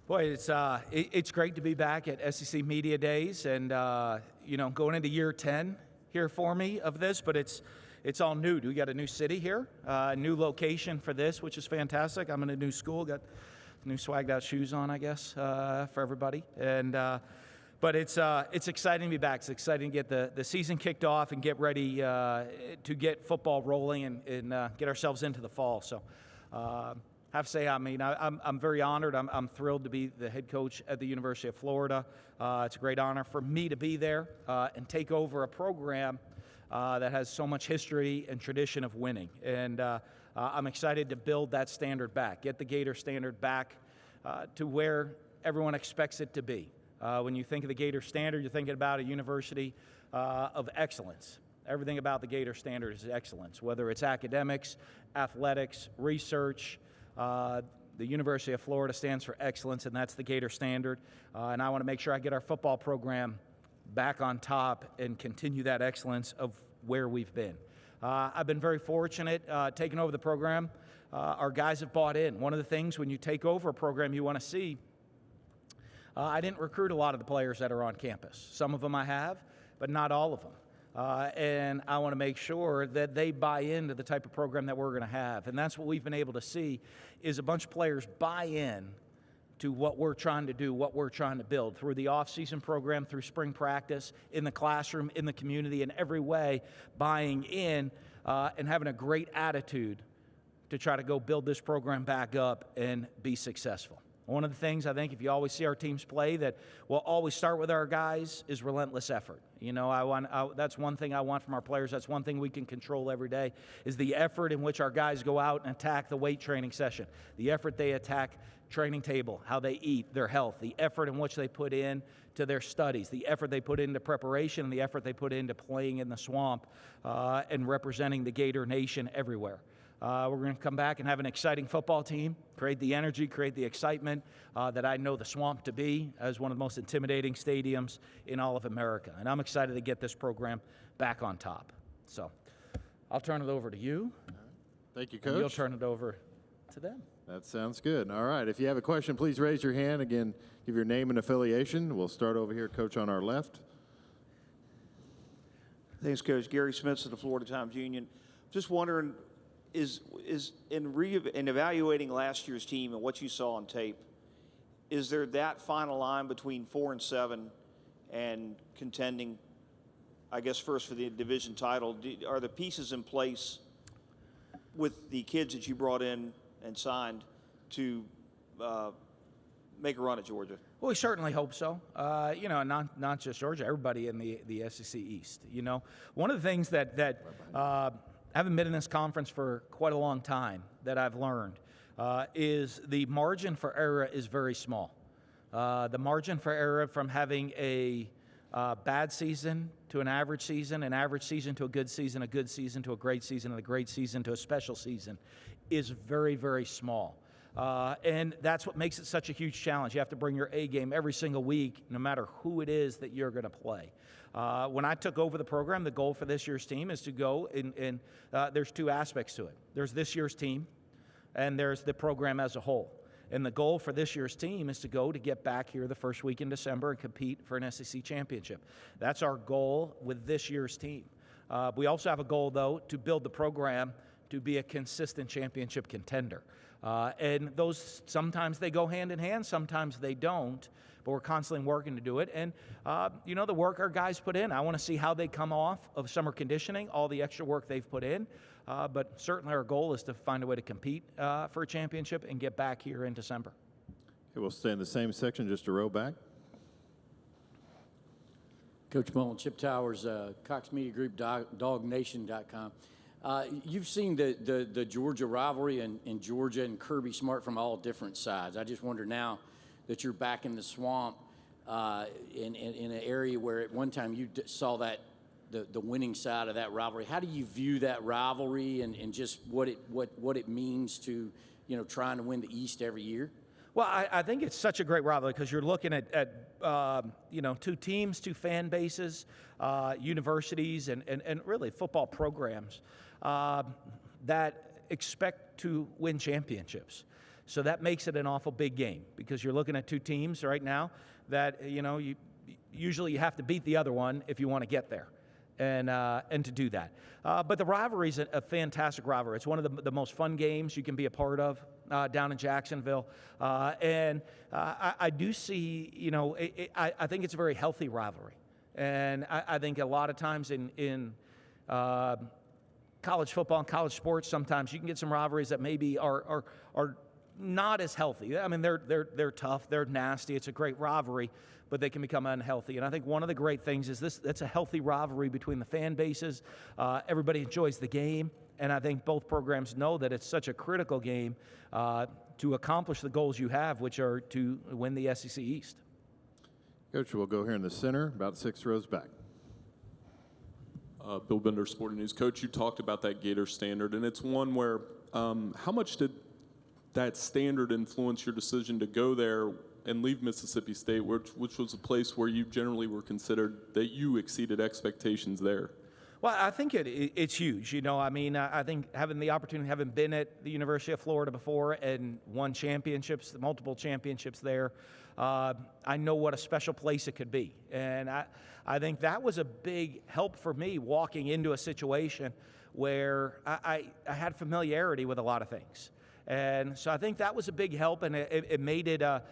Boy, it's great to be back at SEC Media Days, and going into year 10 here for me of this, but it's all new. We got a new city here, a new location for this, which is fantastic. I'm in a new school, got new swagged out shoes on, I guess, for everybody, and but it's exciting to be back. It's exciting to get the season kicked off and get ready to get football rolling and get ourselves into the fall. So. I have to say, I'm very honored. I'm thrilled to be the head coach at the University of Florida. It's a great honor for me to be there and take over a program that has so much history and tradition of winning. And I'm excited to build that standard back, get the Gator standard back to where everyone expects it to be. When you think of the Gator standard, you're thinking about a university of excellence. Everything about the Gator standard is excellence, whether it's academics, athletics, research. The University of Florida stands for excellence, and that's the Gator standard. And I want to make sure I get our football program back on top and continue that excellence of where we've been. I've been very fortunate taking over the program. Our guys have bought in. One of the things when you take over a program you want to see, I didn't recruit a lot of the players that are on campus. Some of them I have, but not all of them. And I want to make sure that they buy into the type of program that we're going to have. And that's what we've been able to see is a bunch of players buy in to what we're trying to do, what we're trying to build through the off-season program, through spring practice, in the classroom, in the community, in every way, buying in and having a great attitude to try to go build this program back up and be successful. One of the things I think if you always see our teams play that will always start with our guys is relentless effort. That's one thing I want from our players. That's one thing we can control every day is the effort in which our guys go out and attack the weight training session, the effort they attack training table, how they eat, their health, the effort in which they put in to their studies, the effort they put into preparation, and the effort they put into playing in the swamp and representing the Gator Nation everywhere. We're going to come back and have an exciting football team, create the energy, create the excitement that I know the Swamp to be as one of the most intimidating stadiums in all of America. And I'm excited to get this program back on top. So I'll turn it over to you. Thank you, Coach. And you'll turn it over to them. That sounds good. All right. If you have a question, please raise your hand. Again, give your name and affiliation. We'll start over here, Coach, on our left. Thanks, Coach. Gary Smith of the Florida Times-Union. Just wondering, is in evaluating last year's team and what you saw on tape, is there that final line between 4 and 7 and contending, I guess, first for the division title? Are the pieces in place with the kids that you brought in and signed to make a run at Georgia? Well, we certainly hope so. Not just Georgia, everybody in the SEC East. One of the things that I haven't been in this conference for quite a long time that I've learned is the margin for error is very small. The margin for error from having a bad season to an average season to a good season to a great season, and a great season to a special season is very, very small. And that's what makes it such a huge challenge. You have to bring your A game every single week, no matter who it is that you're going to play. When I took over the program, the goal for this year's team is to go and there's two aspects to it. There's this year's team, and there's the program as a whole. And the goal for this year's team is to go to get back here the first week in December and compete for an SEC championship. That's our goal with this year's team. We also have a goal, though, to build the program to be a consistent championship contender. And those, sometimes they go hand in hand, sometimes they don't, but we're constantly working to do it. And, the work our guys put in, I want to see how they come off of summer conditioning, all the extra work they've put in. But certainly our goal is to find a way to compete for a championship and get back here in December. Okay, we'll stay in the same section, just a row back. Coach Mullen, Chip Towers, Cox Media Group, DogNation.com. You've seen the Georgia rivalry and Georgia and Kirby Smart from all different sides. I just wonder now that you're back in the swamp in an area where at one time you saw that the winning side of that rivalry. How do you view that rivalry and just what it means to trying to win the East every year? Well, I think it's such a great rivalry because you're looking at two teams, two fan bases, universities, and really football programs that expect to win championships. So that makes it an awful big game because you're looking at two teams right now that, you usually have to beat the other one if you want to get there. And to do that. But the rivalry is a fantastic rivalry. It's one of the most fun games you can be a part of down in Jacksonville. And I do see, I think it's a very healthy rivalry. And I think a lot of times in college football and college sports, sometimes you can get some rivalries that maybe are not as healthy. I mean, they're tough, they're nasty. It's a great rivalry, but they can become unhealthy. And I think one of the great things is that's a healthy rivalry between the fan bases. Everybody enjoys the game, and I think both programs know that it's such a critical game to accomplish the goals you have, which are to win the SEC East. Coach, we'll go here in the center, about 6 rows back. Bill Bender, Sporting News. Coach, you talked about that Gator standard, and it's one where how much did that standard influence your decision to go there and leave Mississippi State, which was a place where you generally were considered that you exceeded expectations there? Well, I think it's huge. I think having the opportunity, having been at the University of Florida before and won championships, multiple championships there, I know what a special place it could be. And I think that was a big help for me walking into a situation where I had familiarity with a lot of things. And so I think that was a big help, and it made it a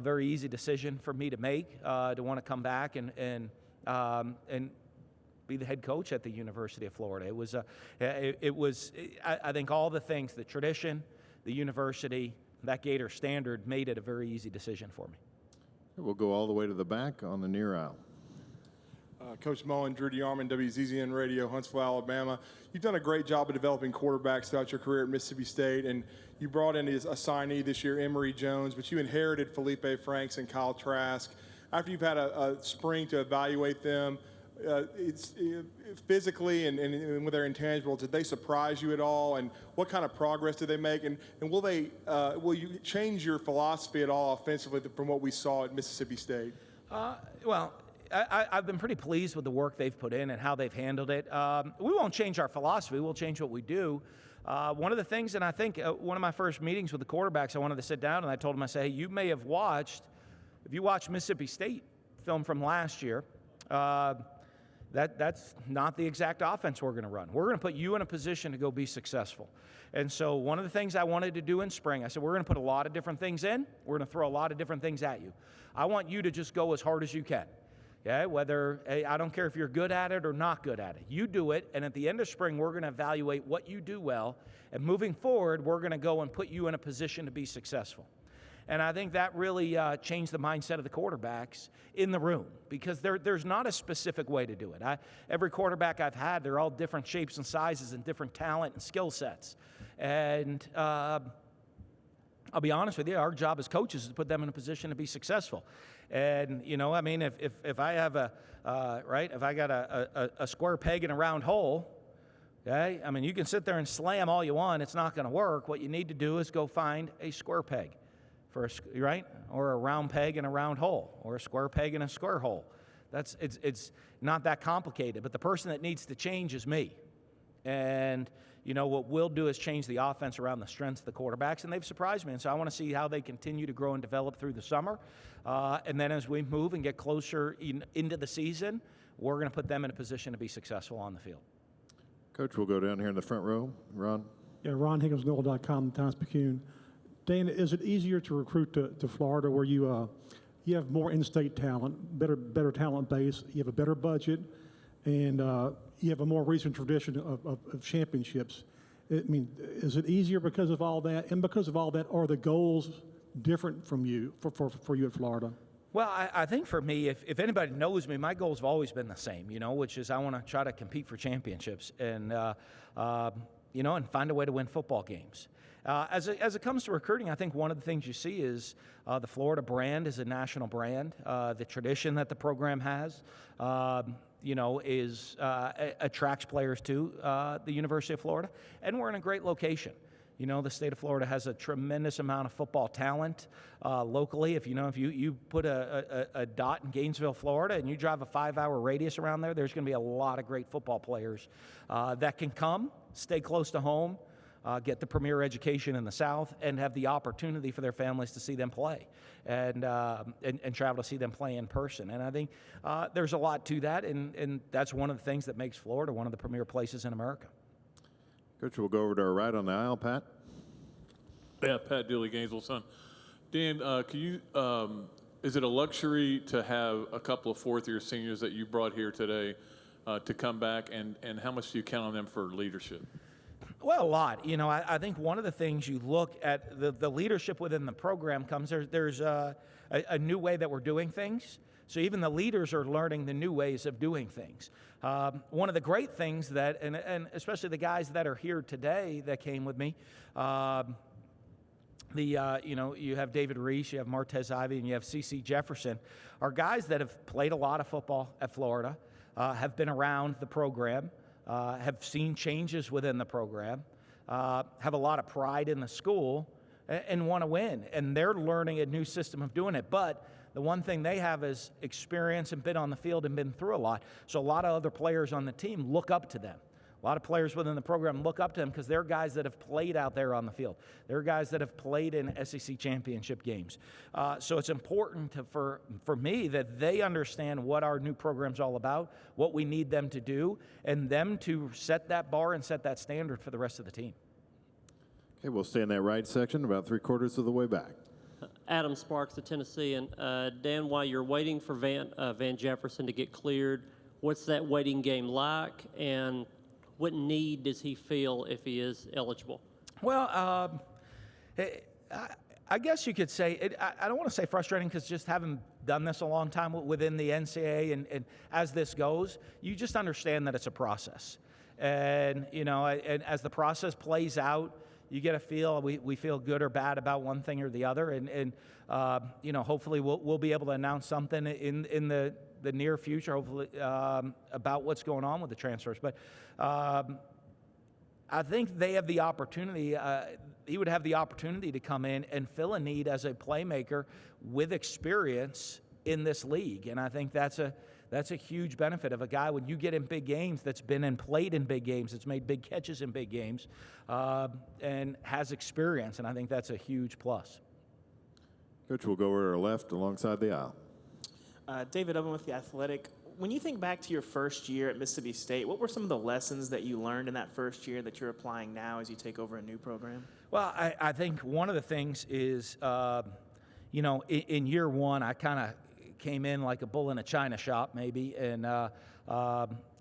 very easy decision for me to make to want to come back and be the head coach at the University of Florida. It was I think all the things, the tradition, the university, that Gator standard made it a very easy decision for me. We'll go all the way to the back on the near aisle. Coach Mullen, Drew DeArmond, WZZN Radio, Huntsville, Alabama. You've done a great job of developing quarterbacks throughout your career at Mississippi State, and you brought in as a signee this year, Emory Jones, but you inherited Felipe Franks and Kyle Trask. After you've had a spring to evaluate them, physically and with their intangibles, did they surprise you at all? And what kind of progress did they make? And will you change your philosophy at all offensively from what we saw at Mississippi State? I've been pretty pleased with the work they've put in and how they've handled it. We won't change our philosophy. We'll change what we do. One of the things, and I think one of my first meetings with the quarterbacks, I wanted to sit down and I told them, I said, hey, you may have watched, if you watch Mississippi State film from last year, that's not the exact offense we're going to run. We're going to put you in a position to go be successful. And so one of the things I wanted to do in spring, I said, we're going to put a lot of different things in. We're going to throw a lot of different things at you. I want you to just go as hard as you can. Okay, I don't care if you're good at it or not good at it. You do it, and at the end of spring, we're going to evaluate what you do well, and moving forward, we're going to go and put you in a position to be successful. And I think that really changed the mindset of the quarterbacks in the room because there's not a specific way to do it. Every quarterback I've had, they're all different shapes and sizes and different talent and skill sets. And I'll be honest with you, our job as coaches is to put them in a position to be successful. And, if I have if I got a square peg in a round hole, okay, you can sit there and slam all you want. It's not going to work. What you need to do is go find a square peg or a round peg in a round hole, or a square peg in a square hole. It's not that complicated. But the person that needs to change is me. And, what we'll do is change the offense around the strengths of the quarterbacks, and they've surprised me. And so I want to see how they continue to grow and develop through the summer. And then as we move and get closer into the season, we're going to put them in a position to be successful on the field. Coach, we'll go down here in the front row. Ron? Yeah, Ron HigginsNoel.com, Times-Picayune. Dan, is it easier to recruit to Florida where you have more in-state talent, better talent base, you have a better budget, and you have a more recent tradition of championships? Is it easier because of all that? And because of all that, are the goals different from you for you at Florida? Well, I think for me, if anybody knows me, my goals have always been the same, which is I want to try to compete for championships and and find a way to win football games. As it comes to recruiting, I think one of the things you see is the Florida brand is a national brand. The tradition that the program has, attracts players to the University of Florida, and we're in a great location. The state of Florida has a tremendous amount of football talent locally. If you put a dot in Gainesville, Florida, and you drive a 5-hour radius around there, there's going to be a lot of great football players that can come, stay close to home, get the premier education in the South, and have the opportunity for their families to see them play and travel to see them play in person. And I think there's a lot to that, and that's one of the things that makes Florida one of the premier places in America. Coach, we'll go over to our right on the aisle. Pat? Yeah, Pat Dooley, Gainesville Sun. Dan, can you, is it a luxury to have a couple of fourth-year seniors that you brought here today to come back, and how much do you count on them for leadership? Well, a lot. You know, I think one of the things you look at, the leadership within the program comes, there's a new way that we're doing things. So even the leaders are learning the new ways of doing things. One of the great things that, and especially the guys that are here today that came with me, you have David Reese, you have Martez Ivey, and you have C.C. Jefferson, are guys that have played a lot of football at Florida, have been around the program, have seen changes within the program, have a lot of pride in the school, and want to win. And they're learning a new system of doing it. But the one thing they have is experience and been on the field and been through a lot. So a lot of other players on the team look up to them. A lot of players within the program look up to them because they're guys that have played out there on the field. They're guys that have played in SEC championship games. So it's important for me that they understand what our new program's all about, what we need them to do, and them to set that bar and set that standard for the rest of the team. Okay, we'll stay in that right section, about 3/4 of the way back. Adam Sparks, the Tennessean. Dan, while you're waiting for Van Jefferson to get cleared, what's that waiting game like, and what need does he feel if he is eligible? Well, I guess you could say, I don't want to say frustrating because just having done this a long time within the NCAA and as this goes, you just understand that it's a process. And, and as the process plays out, you get a feel, we feel good or bad about one thing or the other. And hopefully we'll be able to announce something in the near future, hopefully, about what's going on with the transfers. But I think they have the opportunity, he would have the opportunity to come in and fill a need as a playmaker with experience in this league. And I think that's a huge benefit of a guy when you get in big games that's been and played in big games, that's made big catches in big games, and has experience. And I think that's a huge plus. Coach, we'll go over to our left alongside the aisle. David Owen with The Athletic. When you think back to your first year at Mississippi State, what were some of the lessons that you learned in that first year that you're applying now as you take over a new program? Well, I think one of the things is, in year one, I kind of came in like a bull in a china shop, maybe, and I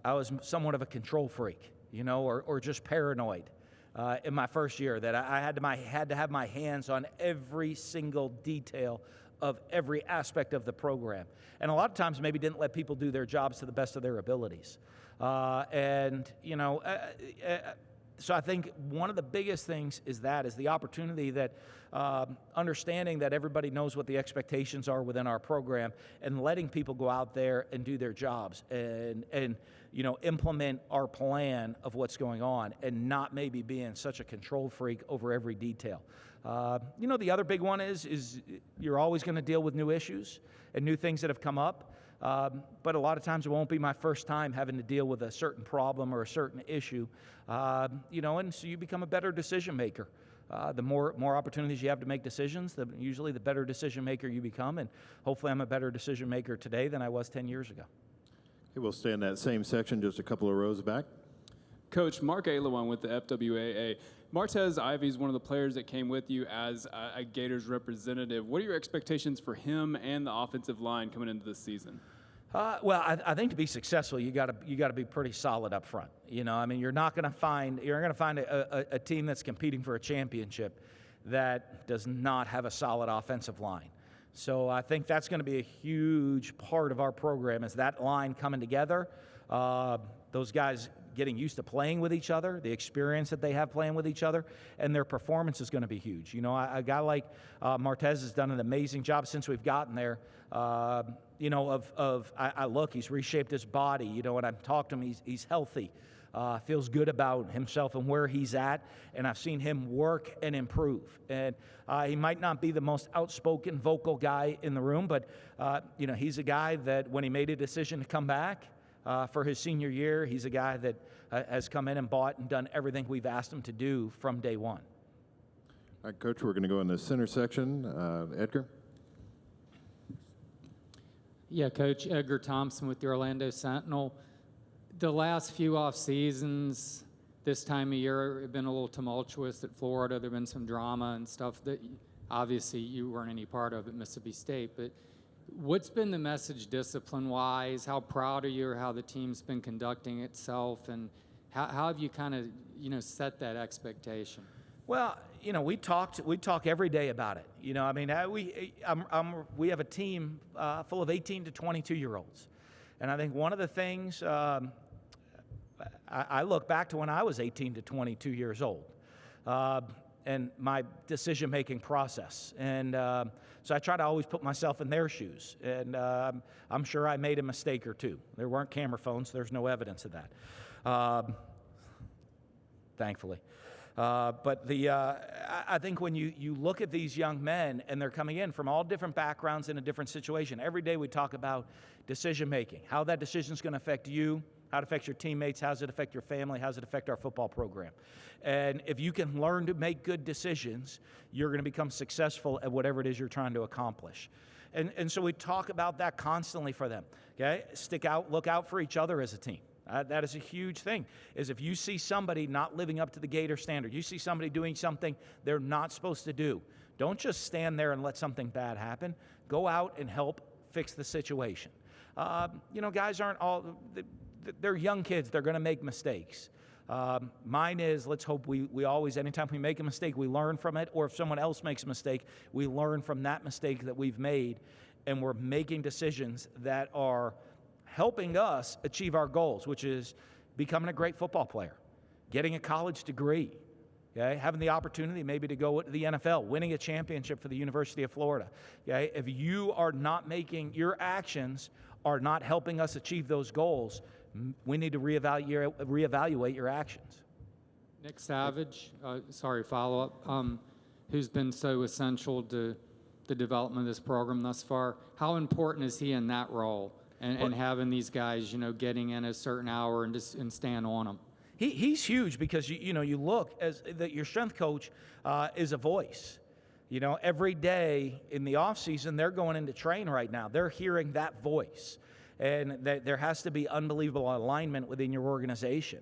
was somewhat of a control freak, or just paranoid in my first year, that I had to have my hands on every single detail of every aspect of the program. And a lot of times maybe didn't let people do their jobs to the best of their abilities. So I think one of the biggest things is the opportunity that understanding that everybody knows what the expectations are within our program, and letting people go out there and do their jobs and implement our plan of what's going on, and not maybe being such a control freak over every detail. The other big one is you're always going to deal with new issues and new things that have come up. But a lot of times it won't be my first time having to deal with a certain problem or a certain issue, and so you become a better decision maker. The more opportunities you have to make decisions, usually the better decision maker you become, and hopefully I'm a better decision maker today than I was 10 years ago. Okay, we'll stay in that same section, just a couple of rows back. Coach, Mark Ailawan with the FWAA. Martez Ivey is one of the players that came with you as a Gators representative. What are your expectations for him and the offensive line coming into this season? Well, I think to be successful, you got to be pretty solid up front. You're not going to find a team that's competing for a championship that does not have a solid offensive line. So I think that's going to be a huge part of our program, is that line coming together. Those guys getting used to playing with each other, the experience that they have playing with each other, and their performance is going to be huge. A guy like Martez has done an amazing job since we've gotten there. He's reshaped his body. When I talk to him, he's healthy, feels good about himself and where he's at, and I've seen him work and improve. And he might not be the most outspoken, vocal guy in the room, but he's a guy that when he made a decision to come back, for his senior year. He's a guy that has come in and bought and done everything we've asked him to do from day one. All right, Coach, we're going to go in the center section. Edgar? Yeah, Coach, Edgar Thompson with the Orlando Sentinel. The last few off seasons, this time of year, have been a little tumultuous at Florida. There have been some drama and stuff that obviously you weren't any part of at Mississippi State. But what's been the message discipline-wise? How proud are you of how the team's been conducting itself? And how have you kind of, set that expectation? Well, we talk every day about it. I mean, we have a team full of 18 to 22-year-olds. And I think one of the things, I look back to when I was 18 to 22 years old and my decision-making process. And so I try to always put myself in their shoes. And I'm sure I made a mistake or two. There weren't camera phones. There's no evidence of that, thankfully. But I think when you look at these young men and they're coming in from all different backgrounds in a different situation, every day we talk about decision-making, how that decision is going to affect you, how it affects your teammates, how does it affect your family, how does it affect our football program. And if you can learn to make good decisions, you're going to become successful at whatever it is you're trying to accomplish. And so we talk about that constantly for them. Okay, look out for each other as a team. That is a huge thing, is if you see somebody not living up to the Gator standard, you see somebody doing something they're not supposed to do, don't just stand there and let something bad happen. Go out and help fix the situation. Guys aren't all, they're young kids. They're going to make mistakes. Mine is, let's hope we always, anytime we make a mistake, we learn from it, or if someone else makes a mistake, we learn from that mistake that we've made, and we're making decisions that are helping us achieve our goals, which is becoming a great football player, getting a college degree, okay? Having the opportunity maybe to go to the NFL, winning a championship for the University of Florida. Okay? If you are not making, your actions are not helping us achieve those goals, we need to reevaluate your actions. Nick Savage, follow-up, who's been so essential to the development of this program thus far. How important is he in that role? And having these guys, getting in a certain hour and staying on them. He's huge because you look as that your strength coach is a voice. Every day in the off season they're going into train right now. They're hearing that voice, and there has to be unbelievable alignment within your organization.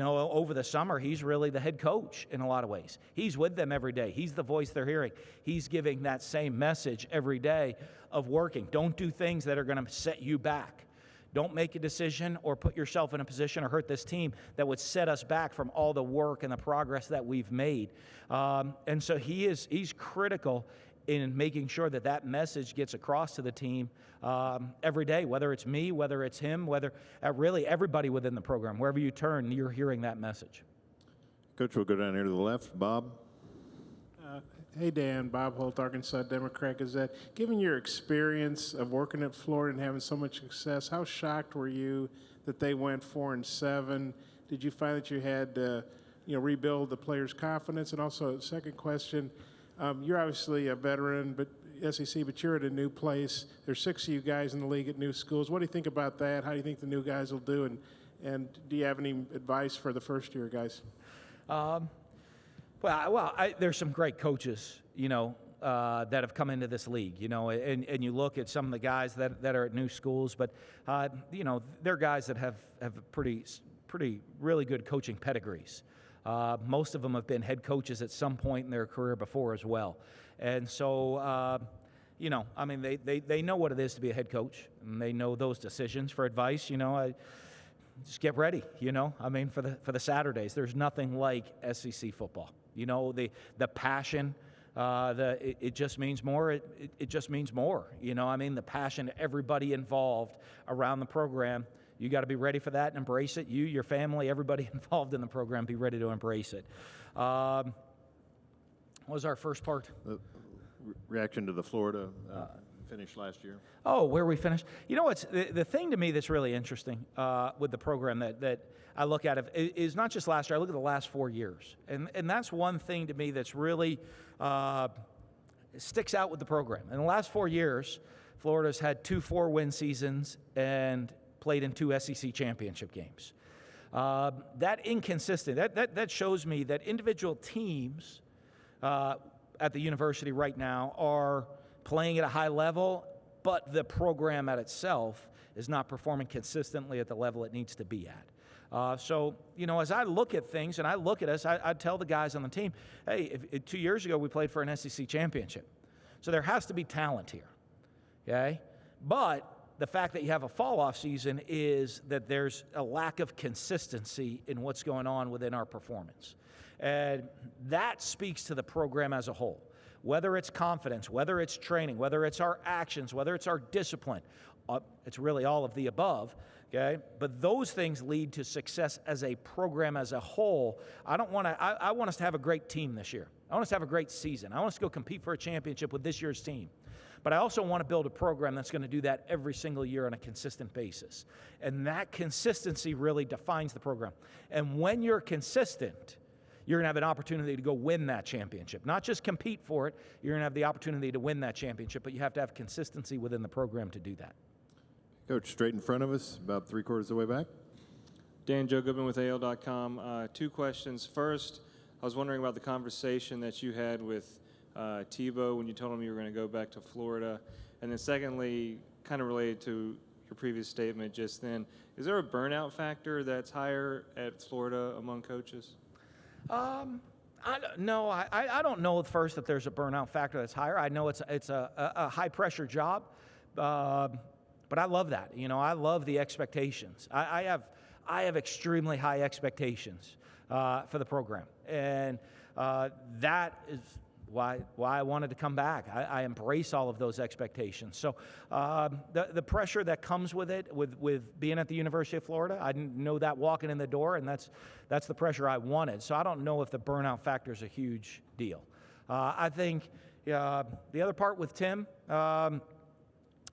Over the summer, he's really the head coach in a lot of ways. He's with them every day. He's the voice they're hearing. He's giving that same message every day of working. Don't do things that are going to set you back. Don't make a decision or put yourself in a position or hurt this team that would set us back from all the work and the progress that we've made. And so he's critical in making sure that message gets across to the team every day, whether it's me, whether it's him, whether really everybody within the program. Wherever you turn, you're hearing that message. Coach, we'll go down here to the left. Bob? Hey, Dan. Bob Holt, Arkansas Democrat Gazette. Given your experience of working at Florida and having so much success, how shocked were you that they went 4-7? Did you find that you had to rebuild the players' confidence? And also, second question, you're obviously a veteran, but SEC, but you're at a new place. There's 6 of you guys in the league at new schools. What do you think about that? How do you think the new guys will do? And do you have any advice for the first-year guys? There's some great coaches, that have come into this league, and you look at some of the guys that are at new schools, but, they're guys that have pretty really good coaching pedigrees. Most of them have been head coaches at some point in their career before as well. And so, they know what it is to be a head coach, and they know those decisions. For advice, just get ready, for the Saturdays. There's nothing like SEC football. The passion, it just means more. It just means more. The passion, everybody involved around the program. You got to be ready for that and embrace it. You, your family, everybody involved in the program, be ready to embrace it. What was our first part? Reaction to the Florida finish last year. Oh, where we finished? What's the thing to me that's really interesting with the program that I look at is not just last year. I look at the last 4 years. And that's one thing to me that's really sticks out with the program. In the last 4 years, Florida's had 2 4-win seasons and played in 2 SEC championship games. That inconsistent, that shows me that individual teams at the university right now are playing at a high level, but the program at itself is not performing consistently at the level it needs to be at. So, as I look at things and I look at us, I tell the guys on the team, hey, 2 years ago we played for an SEC championship. So there has to be talent here, okay? But the fact that you have a fall-off season is that there's a lack of consistency in what's going on within our performance. And that speaks to the program as a whole. Whether it's confidence, whether it's training, whether it's our actions, whether it's our discipline, it's really all of the above, okay? But those things lead to success as a program as a whole. I want us to have a great team this year. I want us to have a great season. I want us to go compete for a championship with this year's team. But I also want to build a program that's going to do that every single year on a consistent basis. And that consistency really defines the program. And when you're consistent, you're going to have an opportunity to go win that championship. Not just compete for it, you're going to have the opportunity to win that championship, but you have to have consistency within the program to do that. Coach, straight in front of us, about 3/4 of the way back. Dan, Joe Goodman with AL.com. 2 questions. First, I was wondering about the conversation that you had with Tebow when you told him you were going to go back to Florida. And then secondly, kind of related to your previous statement just then, is there a burnout factor that's higher at Florida among coaches? I don't know at first that there's a burnout factor that's higher. I know it's a high-pressure job, but I love that. I love the expectations. I have extremely high expectations for the program, and that is why I wanted to come back. I embrace all of those expectations. So the pressure that comes with it, with being at the University of Florida, I didn't know that walking in the door, and that's the pressure I wanted. So I don't know if the burnout factor is a huge deal. I think the other part with Tim,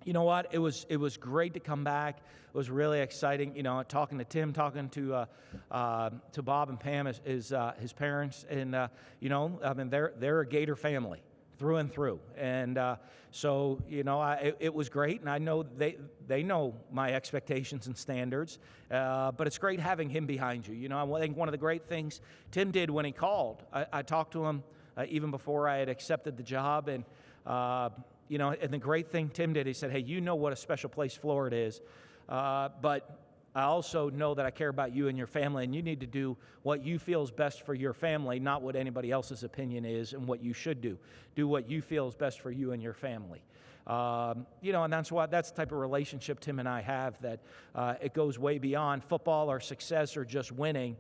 you know what? It was great to come back. It was really exciting. Talking to Tim, talking to Bob and Pam, his parents, and they're a Gator family through and through. And so it was great, and I know they know my expectations and standards. But it's great having him behind you. I think one of the great things Tim did when he called, I talked to him even before I had accepted the job, and. And the great thing Tim did, he said, hey, you know what a special place Florida is, but I also know that I care about you and your family, and you need to do what you feel is best for your family, not what anybody else's opinion is and what you should do. Do what you feel is best for you and your family. And that's the type of relationship Tim and I have, that it goes way beyond football or success or just winning.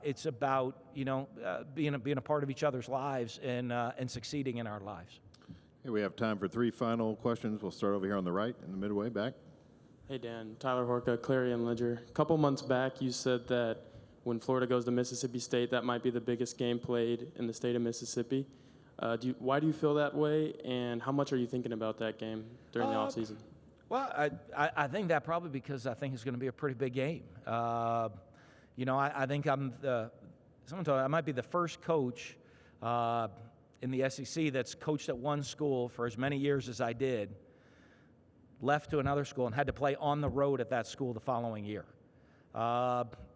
It's about, being a part of each other's lives and succeeding in our lives. Okay, we have time for 3 final questions. We'll start over here on the right in the midway back. Hey, Dan. Tyler Horka, Clarion Ledger. A couple months back, you said that when Florida goes to Mississippi State, that might be the biggest game played in the state of Mississippi. Why do you feel that way, and how much are you thinking about that game during the offseason? Well, I think that probably because I think it's going to be a pretty big game. I think someone told me I might be the first coach in the SEC that's coached at one school for as many years as I did, left to another school and had to play on the road at that school the following year.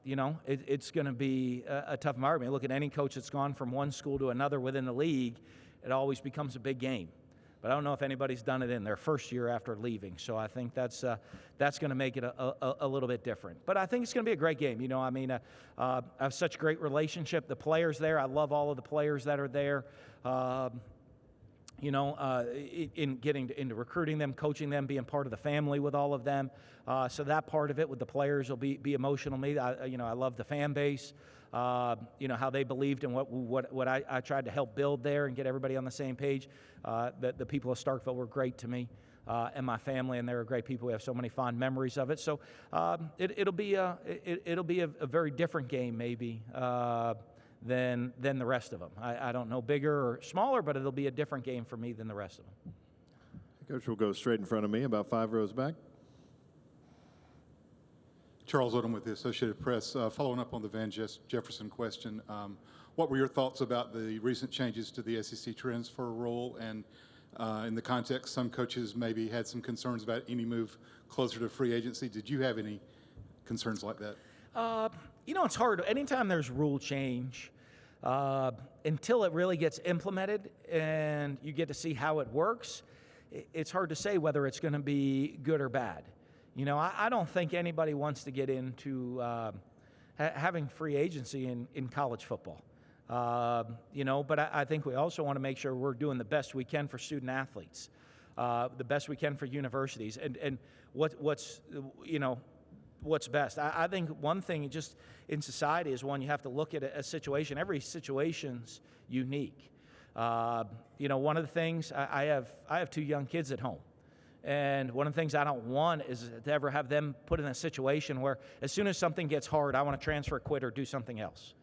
It's going to be a tough environment. Look at any coach that's gone from one school to another within the league, it always becomes a big game. But I don't know if anybody's done it in their first year after leaving. So I think that's going to make it a little bit different. But I think it's going to be a great game. I have such great relationship. The players there, I love all of the players that are there. In getting into recruiting them, coaching them, being part of the family with all of them. So that part of it with the players will be emotional to me. I love the fan base. How they believed in what I tried to help build there and get everybody on the same page. The people of Starkville were great to me and my family, and they were great people. We have so many fond memories of it. So it'll be a very different game maybe than the rest of them. I don't know, bigger or smaller, but it'll be a different game for me than the rest of them. Coach will go straight in front of me, about 5 rows back. Charles Odom with the Associated Press. Following up on the Van Jefferson question, what were your thoughts about the recent changes to the SEC transfer rule, and In the context, some coaches maybe had some concerns about any move closer to free agency. Did you have any concerns like that? It's hard. Anytime there's rule change, until it really gets implemented and you get to see how it works, it's hard to say whether it's going to be good or bad. I don't think anybody wants to get into having free agency in college football. But I think we also want to make sure we're doing the best we can for student athletes, the best we can for universities, and what's best. I think one thing just in society is, one, you have to look at a situation. Every situation's unique. One of the things, I have 2 young kids at home. And one of the things I don't want is to ever have them put in a situation where as soon as something gets hard, I want to transfer, quit, or do something else.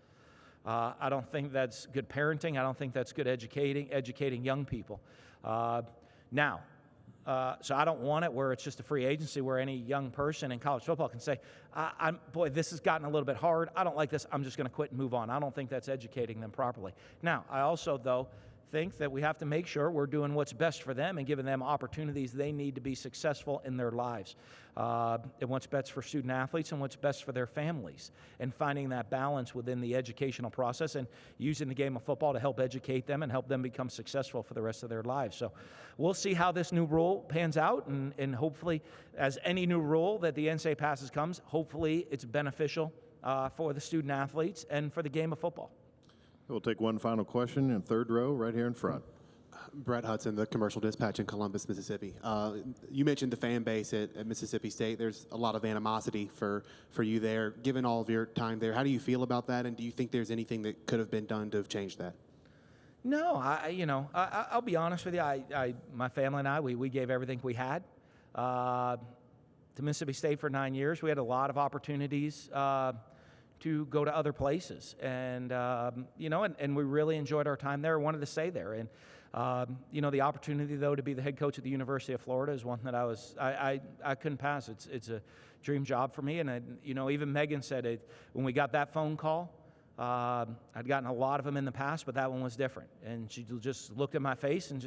I don't think that's good parenting. I don't think that's good educating young people. So I don't want it where it's just a free agency where any young person in college football can say, boy, this has gotten a little bit hard. I don't like this. I'm just going to quit and move on. I don't think that's educating them properly. Now, I also, though, think that we have to make sure we're doing what's best for them and giving them opportunities they need to be successful in their lives, and what's best for student athletes and what's best for their families, and finding that balance within the educational process and using the game of football to help educate them and help them become successful for the rest of their lives. So we'll see how this new rule pans out, and hopefully, as any new rule that the NCAA passes comes, hopefully it's beneficial for the student athletes and for the game of football. We'll take one final question in third row right here in front. Brett Hudson, the Commercial Dispatch in Columbus, Mississippi. You mentioned the fan base at Mississippi State. There's a lot of animosity for you there. Given all of your time there, how do you feel about that, and do you think there's anything that could have been done to have changed that? No, I'll be honest with you. My family and I, we gave everything we had to Mississippi State for 9 years. We had a lot of opportunities to go to other places, and we really enjoyed our time there. Wanted to stay there, and the opportunity though to be the head coach at the University of Florida is one that I couldn't pass. It's a dream job for me, and even Megan said it when we got that phone call. I'd gotten a lot of them in the past, but that one was different. And she just looked at my face and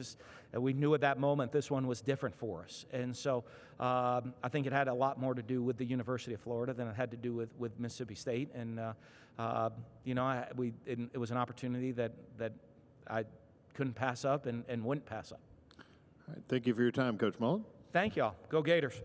we knew at that moment this one was different for us. And so I think it had a lot more to do with the University of Florida than it had to do with Mississippi State. And, it was an opportunity that I couldn't pass up and wouldn't pass up. All right, thank you for your time, Coach Mullen. Thank y'all. Go Gators.